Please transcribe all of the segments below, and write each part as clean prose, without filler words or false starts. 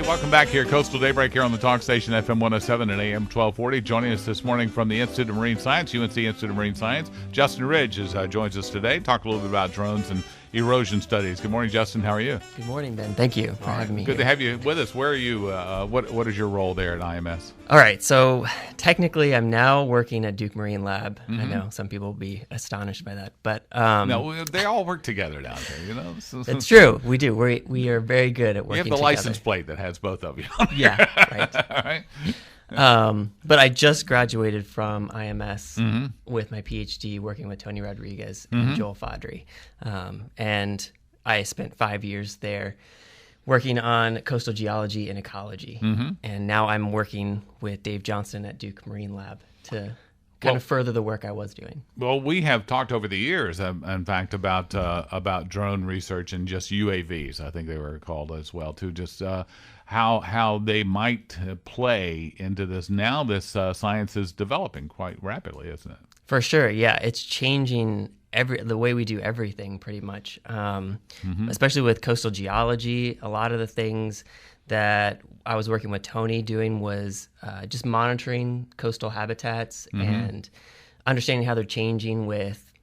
Welcome back here, Coastal Daybreak here on the Talk Station, FM 107 and AM 1240. Joining us this morning from the Institute of Marine Science, UNC Institute of Marine Science, Justin Ridge joins us today. Talk a little bit about drones and erosion studies. Good morning, Justin. How are you? Good morning, Ben. Thank you for having me Good here. to have you with us. Where are you? What is your role there at IMS? All right. So technically, I'm now working at Duke Marine Lab. I know some people will be astonished by that, but no, they all work together down there. You know, it's true. We do. We are very good at working together. You have the license plate that has both of you. Yeah. Right. All right. But I just graduated from IMS with my PhD working with Tony Rodriguez and Joel Fadri. And I spent 5 years there working on coastal geology and ecology. And now I'm working with Dave Johnson at Duke Marine Lab to kind of further the work I was doing. Well, we have talked over the years, in fact, about drone research and just UAVs, I think they were called as well, too, just how they might play into this. Now this science is developing quite rapidly, isn't it? For sure, yeah. It's changing the way we do everything pretty much, especially with coastal geology. A lot of the things that I was working with Tony doing was just monitoring coastal habitats and understanding how they're changing with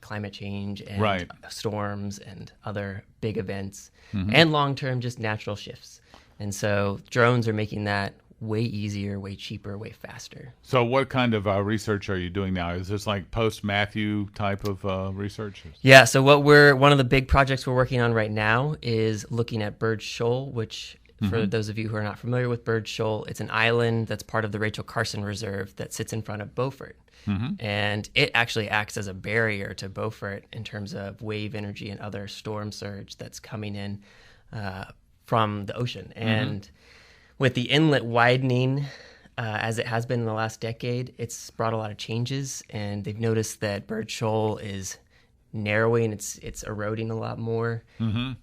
climate change and storms and other big events and long-term just natural shifts. And so drones are making that way easier, way cheaper, way faster. So what kind of research are you doing now? Is this like post-Matthew type of research? Yeah, so one of the big projects we're working on right now is looking at Bird Shoal, which for those of you who are not familiar with Bird Shoal, it's an island that's part of the Rachel Carson Reserve that sits in front of Beaufort. And it actually acts as a barrier to Beaufort in terms of wave energy and other storm surge that's coming in from the ocean. And with the inlet widening, as it has been in the last decade, it's brought a lot of changes. And they've noticed that Bird Shoal is narrowing, it's eroding a lot more.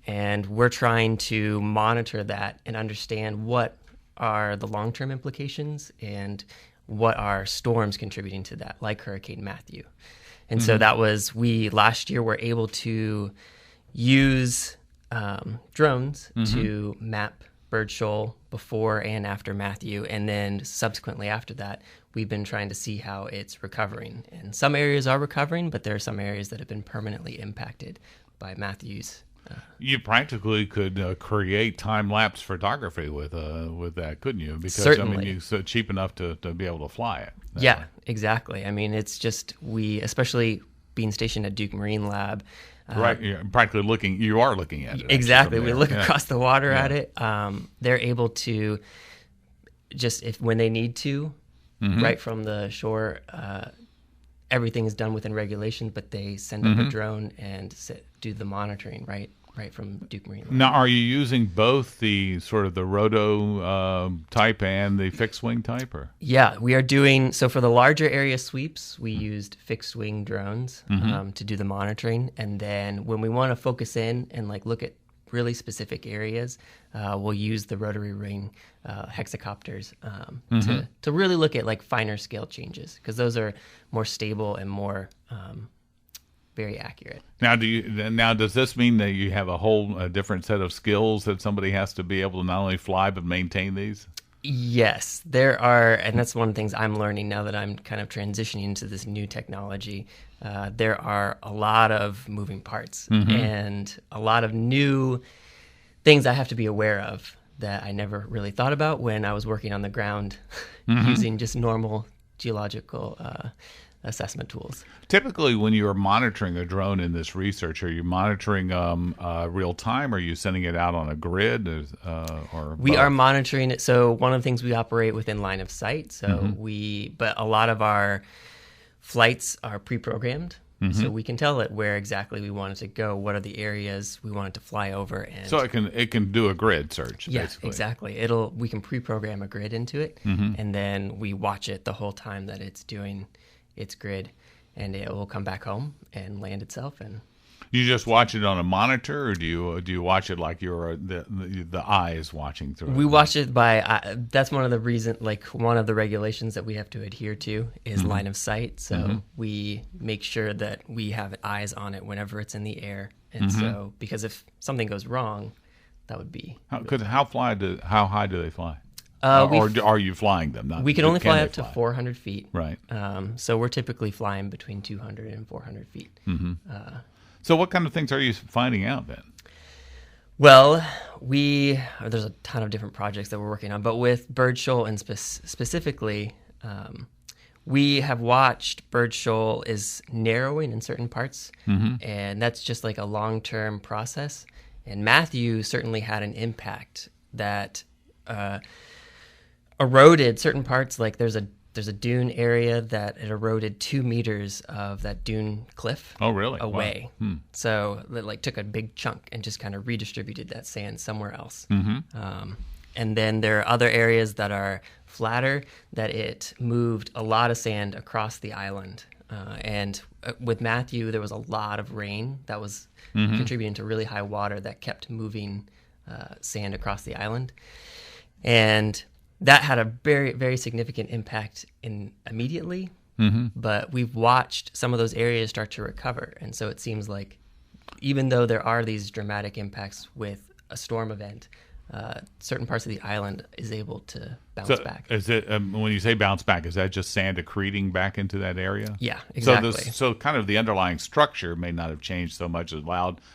And we're trying to monitor that and understand what are the long-term implications and what are storms contributing to that, like Hurricane Matthew. And so we last year were able to use drones to map Bird Shoal before and after Matthew, and then subsequently after that, we've been trying to see how it's recovering. And some areas are recovering, but there are some areas that have been permanently impacted by Matthew's. You practically could create time-lapse photography with that, couldn't you? Because Certainly. I mean, it's cheap enough to be able to fly it. Yeah, way. Exactly. I mean, it's just especially being stationed at Duke Marine Lab. Right, you're practically you are looking at it. Exactly. We look across the water at it. They're able to just, when they need to, right from the shore, everything is done within regulation, but they send up a drone and do the monitoring right from Duke Marine Lab. Now, are you using both the sort of the roto type and the fixed wing type? Or? Yeah, we are doing, so for the larger area sweeps, we used fixed wing drones to do the monitoring. And then when we want to focus in and look at really specific areas, we'll use the rotary wing hexacopters to really look at finer scale changes, because those are more stable and more very accurate. Now, does this mean that you have a whole different set of skills that somebody has to be able to not only fly but maintain these? Yes, there are, and that's one of the things I'm learning now that I'm kind of transitioning into this new technology. There are a lot of moving parts and a lot of new things I have to be aware of that I never really thought about when I was working on the ground using just normal geological assessment tools. Typically, when you are monitoring a drone in this research, are you monitoring real time? Or are you sending it out on a grid? Or we are monitoring it. So one of the things, we operate within line of sight. So but a lot of our flights are pre-programmed. So we can tell it where exactly we want it to go, what are the areas we want it to fly over, and so it can do a grid search. Yeah, basically. Exactly. We can pre-program a grid into it, and then we watch it the whole time that it's doing its grid, and it will come back home and land itself. And You just watch it on a monitor, or do you watch it like you're the eye is watching through it? We watch it by. That's one of the one of the regulations that we have to adhere to is line of sight. So we make sure that we have eyes on it whenever it's in the air. And so, because if something goes wrong, that would be. How high do they fly? Or are you flying them? We can only fly up to 400 feet. Right. So we're typically flying between 200 and 400 feet. So what kind of things are you finding out then? Well, there's a ton of different projects that we're working on, but with Bird Shoal and specifically, we have watched Bird Shoal is narrowing in certain parts, and that's just like a long-term process. And Matthew certainly had an impact that eroded certain parts. Like there's a dune area that it eroded 2 meters of that dune cliff. Oh, really? Away. Wow. So it took a big chunk and just kind of redistributed that sand somewhere else. And then there are other areas that are flatter that it moved a lot of sand across the island. And with Matthew, there was a lot of rain that was contributing to really high water that kept moving sand across the island. And that had a very, very significant impact immediately, but we've watched some of those areas start to recover. And so it seems like even though there are these dramatic impacts with a storm event, certain parts of the island is able to bounce back. Is it when you say bounce back, is that just sand accreting back into that area? Yeah, exactly. So kind of the underlying structure may not have changed so much as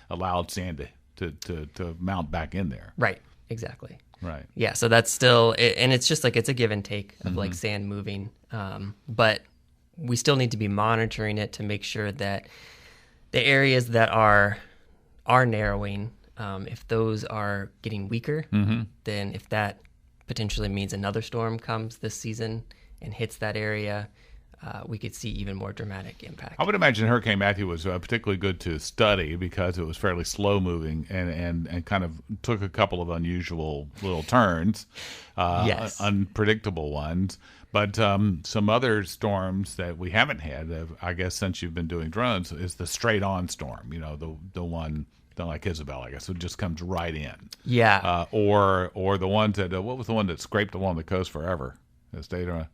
allowed sand to mount back in there. Right, exactly. Right. Yeah, so that's still, and it's just like it's a give and take of like sand moving, but we still need to be monitoring it to make sure that the areas that are narrowing, if those are getting weaker, then if that potentially means another storm comes this season and hits that area, we could see even more dramatic impact. I would imagine Hurricane Matthew was particularly good to study because it was fairly slow moving and kind of took a couple of unusual little turns, yes. Unpredictable ones. But some other storms that we haven't had, I guess, since you've been doing drones, is the straight-on storm. You know, the one like Isabel, I guess, it just comes right in. Yeah. Or the ones that what was the one that scraped along the coast forever? It stayed on.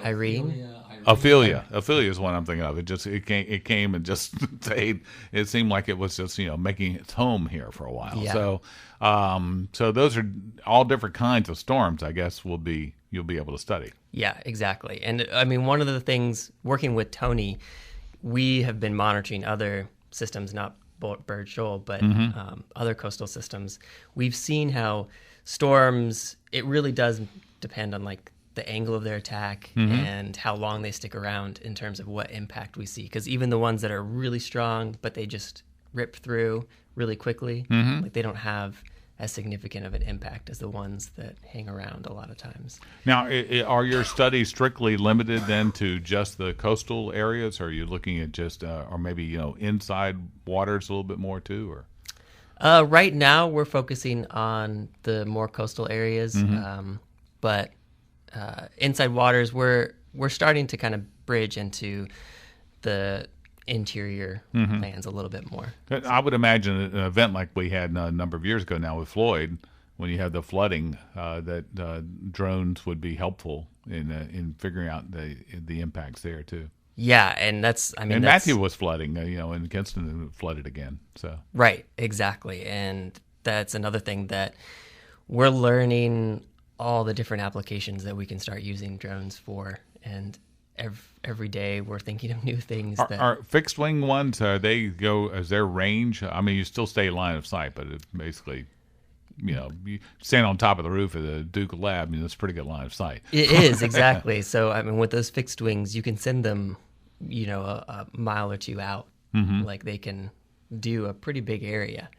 Irene? Ophelia is one I'm thinking of. It came and just stayed. It seemed like it was just making its home here for a while. Yeah. So those are all different kinds of storms. I guess you'll be able to study. Yeah, exactly. And I mean, one of the things working with Tony, we have been monitoring other systems, not Bird Shoal, but other coastal systems. We've seen how storms. It really does depend on like the angle of their attack and how long they stick around in terms of what impact we see. Because even the ones that are really strong, but they just rip through really quickly, like they don't have as significant of an impact as the ones that hang around a lot of times. Now, are your studies strictly limited then to just the coastal areas? Or are you looking at just, or maybe, inside waters a little bit more too? Or right now we're focusing on the more coastal areas, but inside waters, we're starting to kind of bridge into the interior lands a little bit more. I would imagine an event like we had a number of years ago now with Floyd, when you had the flooding, that drones would be helpful in figuring out the impacts there too. Yeah, and Matthew was flooding, in Kinston, it flooded again. So right, exactly, and that's another thing that we're learning. All the different applications that we can start using drones for, and every day we're thinking of new things. Are fixed wing ones? They go as their range? I mean, you still stay line of sight, but it's basically, you stand on top of the roof of the Duke Lab. It's a pretty good line of sight. It is exactly. So I mean, with those fixed wings, you can send them, a mile or two out. Like they can do a pretty big area.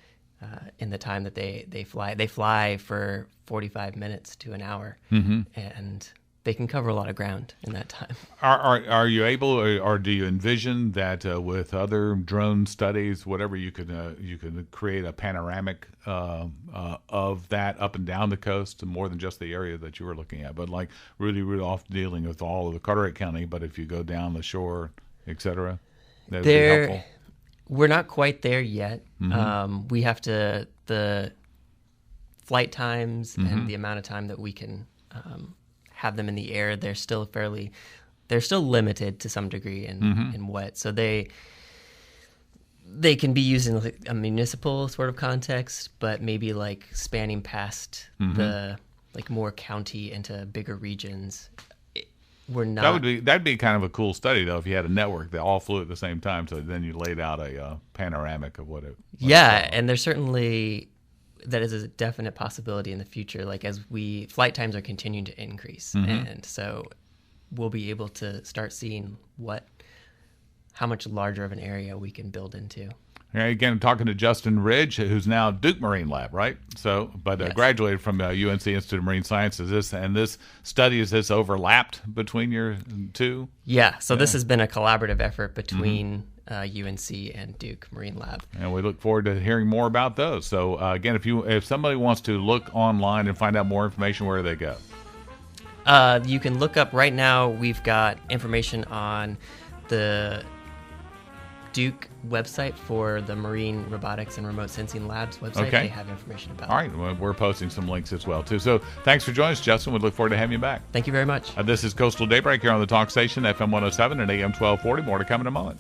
In the time that they fly. They fly for 45 minutes to an hour, and they can cover a lot of ground in that time. Are you able, or do you envision that with other drone studies, whatever, you could create a panoramic of that up and down the coast, more than just the area that you were looking at, but like Rudy Rudolph dealing with all of the Carteret County, but if you go down the shore, etc., that would be helpful. We're not quite there yet. Mm-hmm. We have to, the flight times and the amount of time that we can have them in the air, they're still limited to some degree in wet. So they can be used in like a municipal sort of context, but maybe like spanning past the like more county into bigger regions. We're not. That'd be kind of a cool study though if you had a network that all flew at the same time. So then you laid out a panoramic of what it. And there's certainly that is a definite possibility in the future. Like as flight times are continuing to increase, and so we'll be able to start seeing how much larger of an area we can build into. Again, talking to Justin Ridge, who's now Duke Marine Lab, right? So, but Yes. graduated from UNC Institute of Marine Sciences. This study, is this overlapped between your two? Yeah. So this has been a collaborative effort between UNC and Duke Marine Lab. And we look forward to hearing more about those. So, again, if somebody wants to look online and find out more information, where do they go? You can look up right now. We've got information on the Duke website for the Marine Robotics and Remote Sensing Labs website. Okay. They have information about All right. Well, we're posting some links as well, too. So thanks for joining us, Justin. We look forward to having you back. Thank you very much. This is Coastal Daybreak here on the Talk Station, FM 107 and AM 1240. More to come in a moment.